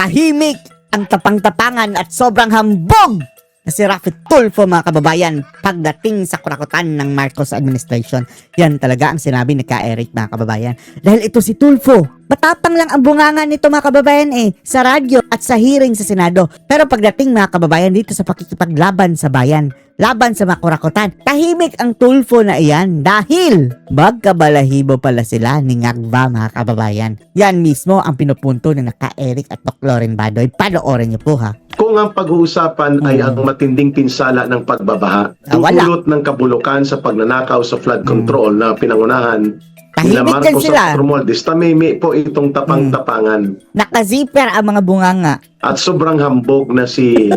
Tahimik ang tapang-tapangan at sobrang hambog na si Raffy Tulfo, mga kababayan, pagdating sa kurakutan ng Marcos administration. Yan talaga ang sinabi ni Ka Eric, mga kababayan. Dahil ito si Tulfo, matapang lang ang bungangan nito, mga kababayan, sa radyo at sa hearing sa Senado. Pero pagdating, mga kababayan, dito sa pakikipaglaban sa bayan, laban sa mga kurakutan, tahimik ang Tulfo na iyan dahil magkabalahibo pala sila ni Ngagba, mga kababayan. Yan mismo ang pinupunto ng Ka Eric at Doc Loren Badoy. Panoorin niyo po, ha. Kung ang pag-uusapan ay ang matinding pinsala ng pagbabaha, wala. dulot ng kabulukan sa pagnanakaw sa flood control na pinangunahan nila Tahimik din Marcos sila. at Romualdez, tamimi po itong tapang-tapangan. Nakaziper ang mga bunganga. At sobrang hambog na si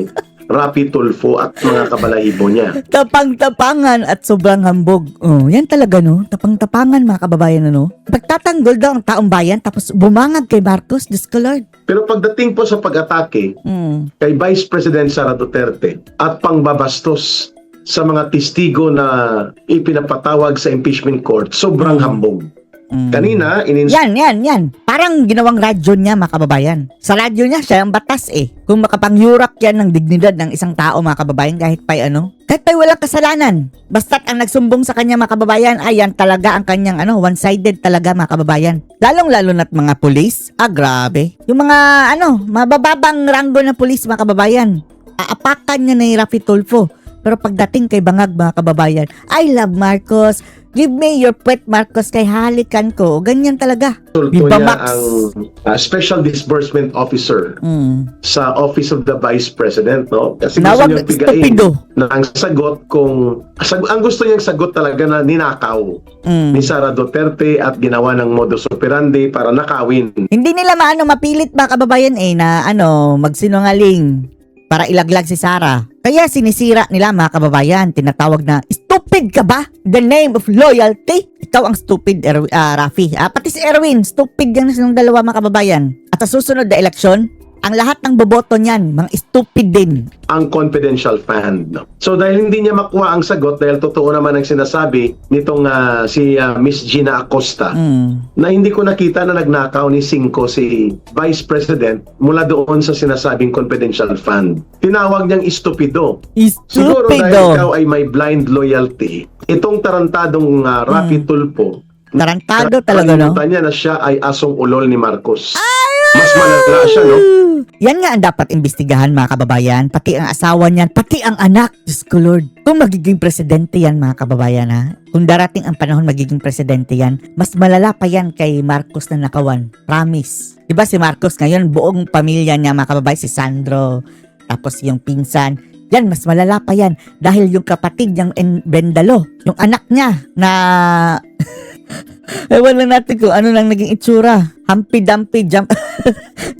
Raffy Tulfo at mga kabalahibo niya. Tapang-tapangan at sobrang hambog. Oh, yan talaga, no? Tapang-tapangan, mga kababayan, ano? Pagtatanggol daw ang taong bayan tapos bumangag kay Marcos, Diyos ko Lord. Pero pagdating po sa pag-atake kay Vice President Sara Duterte at pangbabastos sa mga testigo na ipinapatawag sa impeachment court, sobrang hambog. Kanina, Yan. Parang ginawang radyo niya, mga kababayan. Sa radyo niya, siya ang batas, Kung makapangyurak yan ng dignidad ng isang tao, mga kababayan, kahit pa'y walang kasalanan. Basta't ang nagsumbong sa kanya, mga kababayan, ay yan talaga ang kanyang one-sided talaga, mga kababayan. Lalong-lalo na't mga pulis. Grabe. Yung mga mabababang ranggo na pulis, mga kababayan. Aapakan niya ni Raffy Tulfo. Pero pagdating kay Bangag, mga kababayan, I love Marcos. Give me your pet, Marcos, kay halikan ko. Ganyan talaga. sulto niya ang Special Disbursement Officer sa Office of the Vice President, no? Kasi gusto niyang pigain na ang sagot ang gusto niyang sagot talaga na ninakaw ni Sara Duterte at ginawa ng modus operandi para nakawin. Hindi nila mapilit, mga kababayan, na magsinungaling para ilaglag si Sara. Kaya sinisira nila, mga kababayan, tinatawag na, stupid ka ba? The name of loyalty? Ikaw ang stupid, Raffy. Pati si Erwin, stupid yan silang dalawa, mga kababayan. At sa susunod na eleksyon, ang lahat ng boboto niyan, mga stupid din. Ang confidential fund. No? So dahil hindi niya makuha ang sagot, dahil totoo naman ang sinasabi nitong si Miss Gina Acosta, na hindi ko nakita na nagnakaw ni Cinco si Vice President mula doon sa sinasabing confidential fund. Tinawag niyang istupido. Siguro dahil ikaw ay may blind loyalty, itong tarantadong Raffy Tulfo, tarantado talaga, no? Niya na siya ay asong ulol ni Marcos. Mas malala siya, no? Yan nga ang dapat imbestigahan, mga kababayan. Pati ang asawa niyan, pati ang anak. Diyos ko Lord. Kung magiging presidente yan, mga kababayan, ha? Kung darating ang panahon magiging presidente yan, mas malala pa yan kay Marcos na nakawan. Promise. Diba si Marcos ngayon, buong pamilya niya, mga kababayan, si Sandro, tapos yung pinsan, yan, mas malala pa yan. Dahil yung kapatid niyang Bendalo, yung anak niya na... Ewan lang natin kung ano lang naging itsura. Humpy Dumpy Jump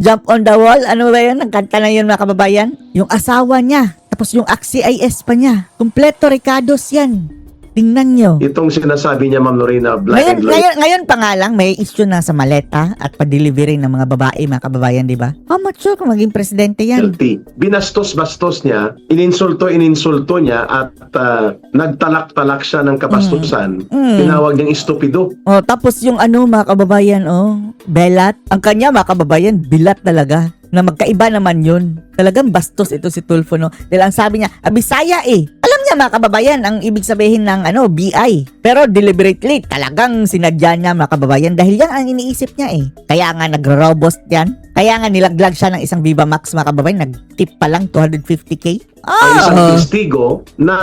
Jump on the Wall. Ano ba yun? Ang kanta na yun, mga kababayan. Yung asawa niya. Tapos yung AXIS pa niya. Kompleto Ricardos yan. Tingnan nyo. Itong sinasabi niya, Ma'am Lorena, blind loyalty. Ngayon pa nga lang, may issue na sa maleta at pa-delivery ng mga babae, mga kababayan, di ba? How much sure kung maging presidente yan? Binastos-bastos niya, ininsulto niya at nagtalak-talak siya ng kabastusan. Tinawag niyang istupido. Tapos yung mga kababayan, belat. Ang kanya, mga kababayan, bilat talaga. Na magkaiba naman yun. Talagang bastos ito si Tulfo, no? Dahil ang sabi niya, Bisaya Alam niya, mga kababayan, ang ibig sabihin ng BI. Pero deliberately, talagang sinadya niya, mga kababayan, dahil yan ang iniisip niya Kaya nga nagro-robust yan. Kaya nga nilaglag siya ng isang Viva Max, mga kababayan, nag-tip pa lang 250K. Ay isang testigo na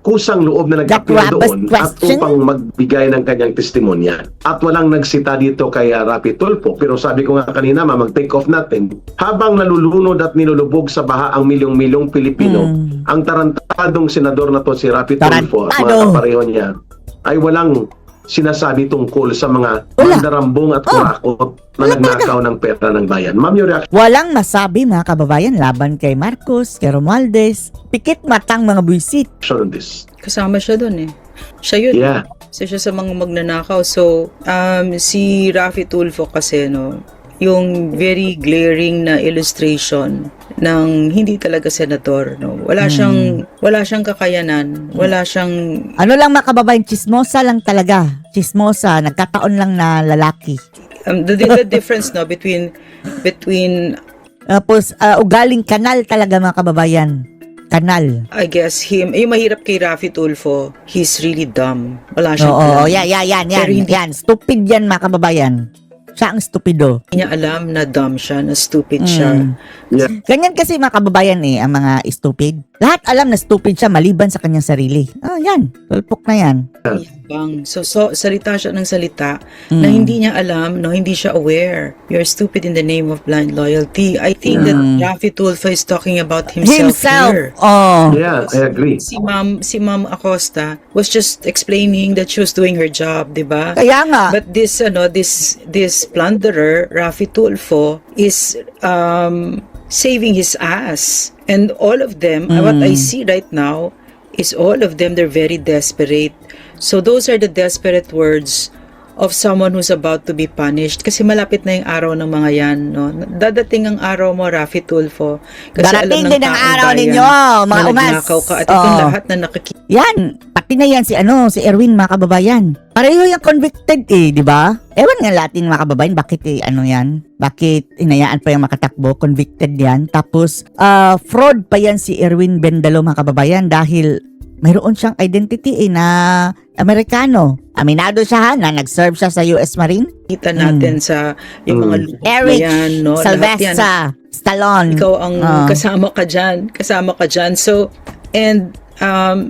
kusang loob na nag-appear doon at upang magbigay ng kanyang testimonya. At walang nagsita dito kay Raffy Tulfo. Pero sabi ko nga kanina, mag-take off natin. Habang nalulunod at nilulubog sa baha ang milyong-milyong Pilipino, ang tarantadong senador na to si Raffy Tulfo at mga kapareho niya ay walang sinasabi tungkol sa mga mandarambong at kurakot na nagnakaw ng pera ng bayan. Ma'am, your reaction? Walang masabi, mga kababayan, laban kay Marcos, kay Romualdez. Pikit matang mga buwisit. On this. Kasama siya doon Siya yun. Yeah. Isa siya sa mga magnanakaw. So, si Raffy Tulfo kasi, yung very glaring na illustration ng hindi talaga senador, wala siyang kakayanan, wala siyang ano lang, mga kababayan, chismosa lang talaga, chismosa, nagkataon lang na lalaki. The difference between Tapos, ugaling kanal talaga mga kababayan. Kanal. I guess yung mahirap kay Raffy Tulfo, he's really dumb. Wala siyang Oo, alam. yan. Pero hindi- Yan, stupid yan mga kababayan. Siya ang stupido. Hindi niya alam na dumb siya, na stupid siya. Mm. Yeah. Ganyan kasi mga kababayan ang mga stupid. Lahat alam na stupid siya maliban sa kanyang sarili. Yan, tulpok na yan. Bang. So, salita siya ng salita na hindi niya alam, no, hindi siya aware. You're stupid in the name of blind loyalty. I think that Raffy Tulfo is talking about himself here. Oh. Yeah, I agree. Si Ma'am Acosta was just explaining that she was doing her job, 'di ba? Kaya nga. But this plunderer, Raffy Tulfo, is saving his ass. And all of them, what I see right now, is all of them, they're very desperate. So those are the desperate words of someone who's about to be punished. Kasi malapit na yung araw ng mga yan, no? Dadating ang araw mo, Raffy Tulfo. Kasi Darating alam ng din ang taong araw bayan ninyo, mga na umas. nagnakaw ka at itong Oo. lahat na nakikita. Yan, pati na yan si Erwin mga kababayan. Pareho yung convicted di ba? Ewan nga natin mga kababayan, bakit yan? Bakit inayaan pa yung makatakbo? Convicted yan. Tapos, fraud pa yan si Erwin Bendalo mga kababayan dahil mayroon siyang identity na Amerikano. Aminado siya na nag-serve siya sa US Marine. Kita natin sa yung mga lupot na Eric yan, no? Lahat yan. Sylvester Stallone. Ikaw ang Ah. kasama ka dyan. So, and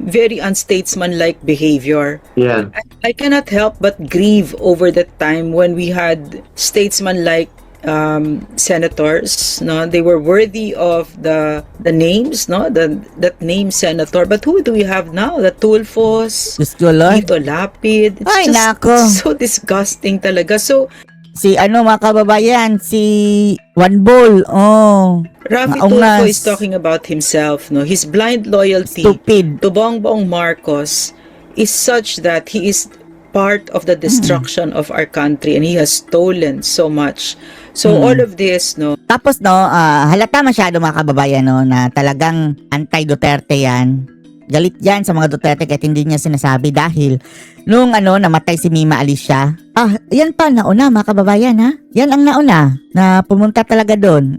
very unstatesmanlike behavior. Yeah. I cannot help but grieve over that time when we had statesmanlike senators, no, they were worthy of the names, no, that name senator. But who do we have now? The Tulfos, Diyos ko, Lord. Tito Lapid. It's Ay, just nako. so disgusting talaga. So, Si mga kababayan, si One Ball. Oh, Raffy maungas. Tulfo is talking about himself, no, his blind loyalty Stupid. to Bongbong Marcos is such that he is part of the destruction of our country and he has stolen so much. So all of this, no, Tapos halata masyado mga kababayan na talagang anti-Duterte yan. Galit yan sa mga Duterte kahit hindi niya sinasabi dahil nung namatay si Mima Alicia. Yan pa nauna mga kababayan ha. Yan ang nauna na pumunta talaga doon.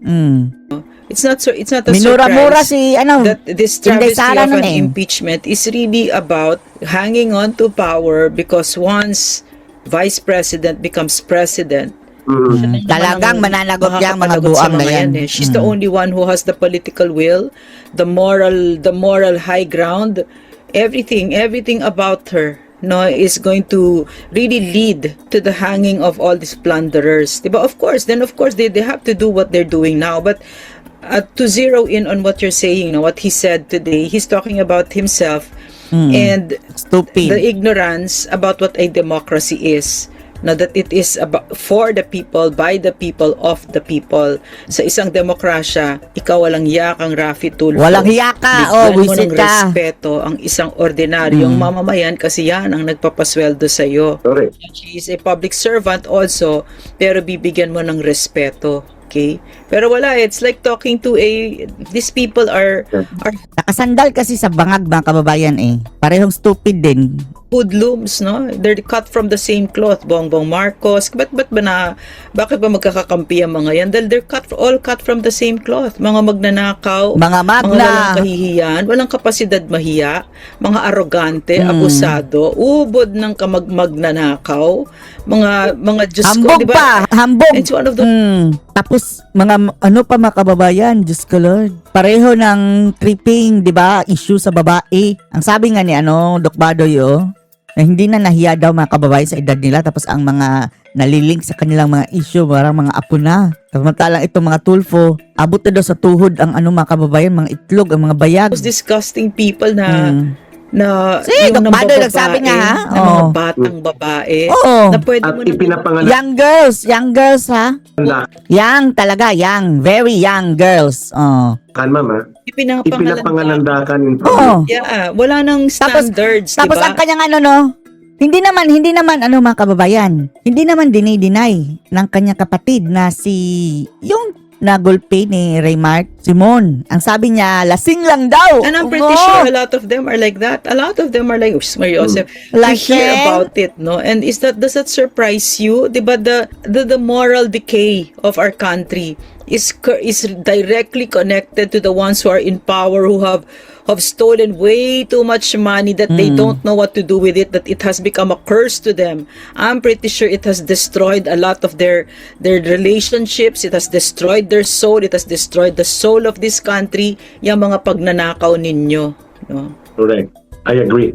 it's not a Minura-mura surprise si that this Inday travesty Sara of nun an impeachment is really about hanging on to power because once Vice President becomes President, Talagang mananagot yang mga makakapanagot sa buang na yan. She's the only one who has the political will, the moral high ground, everything about her, no, is going to really lead to the hanging of all these plunderers. Diba? Of course, they have to do what they're doing now, but to zero in on what you're saying, what he said today, he's talking about himself and Stupid. the ignorance about what a democracy is. Na that it is about for the people, by the people, of the people. Sa isang demokrasya, ikaw walang hiya kang Raffy Tulfo. Walang hiya ka. Bigyan mo Wisit ng ka. respeto ang isang ordinaryong mamamayan kasi yan ang nagpapasweldo sa iyo. Correct. She is a public servant also, pero bibigyan mo ng respeto. Okay? Pero wala, it's like talking to these people are Nakasandal kasi sa bangag mga kababayan Parehong stupid din. hoodlums, no? They're cut from the same cloth. Bongbong Marcos. Bakit ba magkakakampi ang mga yan? Dahil they're all cut from the same cloth. Mga magnanakaw, Mga magna. walang kahihiyan, walang kapasidad mahiya, mga arogante, abusado, ubod ng magnanakaw, mga Diyos ko, Hambog di ba? pa. Hambog. It's one of the Tapos, mga kababayan, Diyos ko Lord. Pareho ng tripping, di ba? Issue sa babae. Ang sabi nga ni Doc Badoy, na hindi na nahiya daw mga kababayan sa edad nila. Tapos ang mga nalilink sa kanilang mga issue, parang mga apo na. Samantalang itong mga Tulfo, abot na daw sa tuhod ang mga kababayan, mga itlog, ang mga bayag. those disgusting people na Sige, yung Doc Badoy nambababae, nagsabi nga, ha? na mga batang babae Oo. na pwede At mo ipinapangalan Young girls ha? Young talaga, very young girls. ma'am, ha? ipinapangalandakan. Ipinapangalandakan in Oo. public. Yeah, wala nang standards, Tapos diba? ang kanyang hindi naman mga kababayan, hindi naman dinay ng kanyang kapatid na yung nagulpe ni Raymart Simon. Ang sabi niya, lasing lang daw. And I'm pretty sure a lot of them are like that. A lot of them are like, Mario Joseph, we hear Lasing. about it, no? And does that surprise you? Diba the moral decay of our country is directly connected to the ones who are in power, who have stolen way too much money that they don't know what to do with it, that it has become a curse to them. I'm pretty sure it has destroyed a lot of their relationships, it has destroyed their soul, it has destroyed the soul of this country, yung mga pagnanakaw ninyo. No? Correct. I agree.